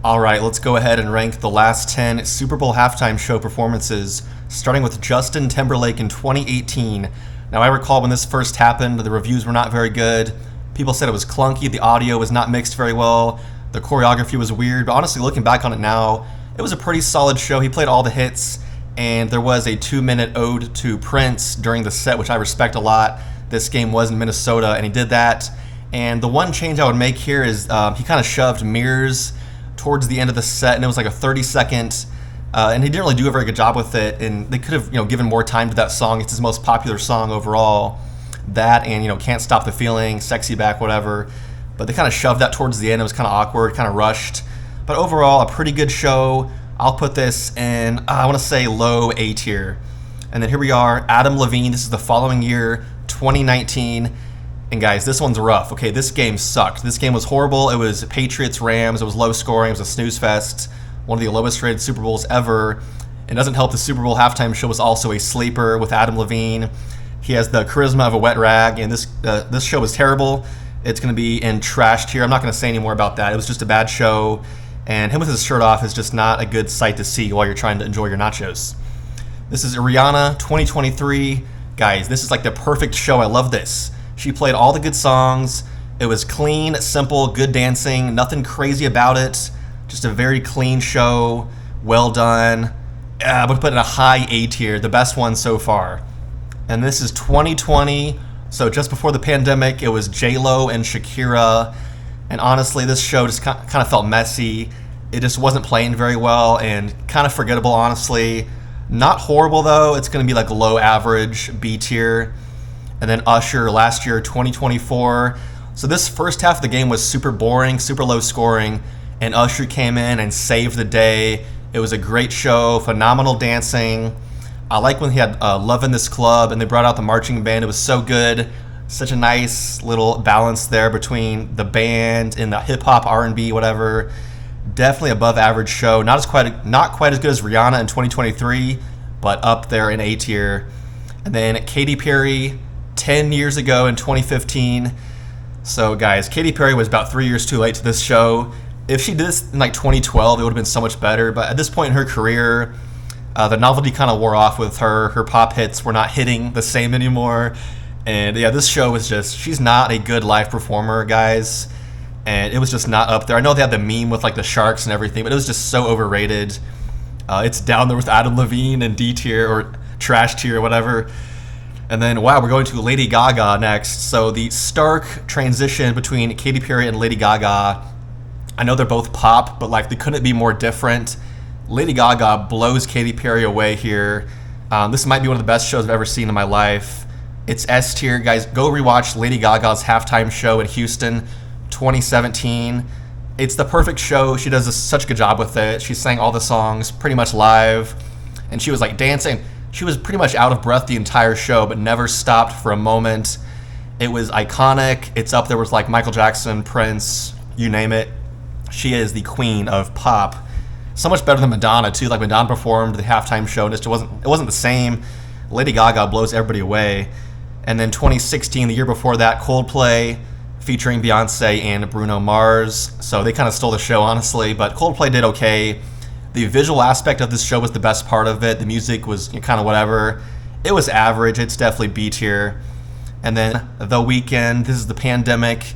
All right, let's go ahead and rank the last 10 Super Bowl halftime show performances, starting with Justin Timberlake in 2018. Now, I recall when this first happened, the reviews were not very good. People said it was clunky, the audio was not mixed very well, the choreography was weird, but honestly, looking back on it now, it was a pretty solid show. He played all the hits, and there was a 2-minute ode to Prince during the set, which I respect a lot. This game was in Minnesota, and he did that. And the one change I would make here is he kind of shoved mirrors towards the end of the set, and it was like a 30-second, and he didn't really do a very good job with it. And they could have, given more time to that song. It's his most popular song overall. That and Can't Stop the Feeling, Sexy Back, whatever. But they kind of shoved that towards the end. It was kind of awkward, kind of rushed. But overall, a pretty good show. I'll put this in, I want to say low A tier. And then here we are, Adam Levine. This is the following year, 2019. And guys, this one's rough. Okay, this game sucked. This game was horrible. It was Patriots-Rams. It was low scoring. It was a snooze fest. One of the lowest rated Super Bowls ever. It doesn't help the Super Bowl halftime show was also a sleeper with Adam Levine. He has the charisma of a wet rag, and this show was terrible. It's going to be in trash tier. I'm not going to say any more about that. It was just a bad show, and him with his shirt off is just not a good sight to see while you're trying to enjoy your nachos. This is Rihanna, 2023. Guys, this is like the perfect show. I love this. She played all the good songs. It was clean, simple, good dancing, nothing crazy about it. Just a very clean show, well done. I would put it in a high A tier, the best one so far. And this is 2020, so just before the pandemic, it was J-Lo and Shakira. And honestly, this show just kind of felt messy. It just wasn't playing very well and kind of forgettable, honestly. Not horrible, though. It's going to be like low average, B tier. And then Usher last year, 2024. So this first half of the game was super boring, super low scoring, and Usher came in and saved the day. It was a great show, phenomenal dancing. I like when he had Love in This Club, and they brought out the marching band. It was so good. Such a nice little balance there between the band and the hip-hop, R&B, whatever. Definitely above average show. Not quite as good as Rihanna in 2023, but up there in A tier. And then Katy Perry, 10 years ago in 2015. So guys, Katy Perry was about 3 years too late to this show. If she did this in like 2012, it would have been so much better. But at this point in her career, the novelty kind of wore off with her. Her pop hits were not hitting the same anymore. And yeah, this show was just, she's not a good live performer, guys. And it was just not up there. I know they had the meme with like the sharks and everything, but it was just so overrated. It's down there with Adam Levine and D tier or trash tier or whatever. And then, wow, we're going to Lady Gaga next. So the stark transition between Katy Perry and Lady Gaga, I know they're both pop, but like they couldn't be more different. Lady Gaga blows Katy Perry away here. This might be one of the best shows I've ever seen in my life. It's S tier. Guys, go rewatch Lady Gaga's halftime show in Houston, 2017. It's the perfect show. She does such a good job with it. She sang all the songs pretty much live, and she was like dancing. She was pretty much out of breath the entire show, but never stopped for a moment. It was iconic. It's up there with like Michael Jackson, Prince, you name it. She is the queen of pop. So much better than Madonna too. Like Madonna performed the halftime show, and it wasn't the same. Lady Gaga blows everybody away. And then 2016, the year before that, Coldplay featuring Beyonce and Bruno Mars. So they kind of stole the show, honestly, but Coldplay did okay. The visual aspect of this show was the best part of it. The music was kind of whatever. It was average. It's definitely B tier. And then The Weeknd. This is the pandemic.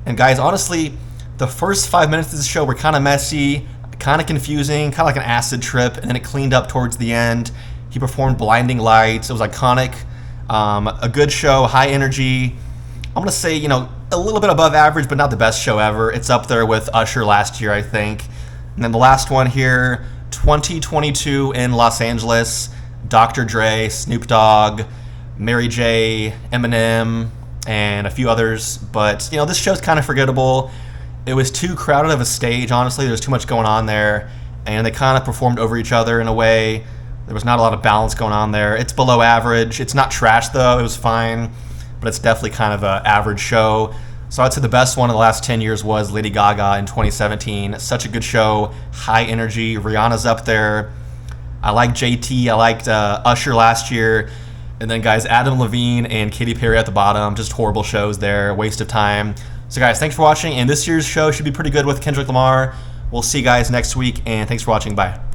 And guys, honestly, the first 5 minutes of the show were kind of messy, kind of confusing, kind of like an acid trip, and then it cleaned up towards the end. He performed Blinding Lights. It was iconic. A good show, high energy. I'm going to say, a little bit above average, but not the best show ever. It's up there with Usher last year, I think. And then the last one here, 2022 in Los Angeles, Dr. Dre, Snoop Dogg, Mary J, Eminem, and a few others. But, this show's kind of forgettable. It was too crowded of a stage, honestly. There's too much going on there. And they kind of performed over each other in a way. There was not a lot of balance going on there. It's below average. It's not trash, though. It was fine. But it's definitely kind of an average show. So I'd say the best one in the last 10 years was Lady Gaga in 2017. Such a good show, high energy. Rihanna's up there. I like JT. I liked Usher last year. And then, guys, Adam Levine and Katy Perry at the bottom. Just horrible shows there. Waste of time. So, guys, thanks for watching. And this year's show should be pretty good with Kendrick Lamar. We'll see you guys next week, and thanks for watching. Bye.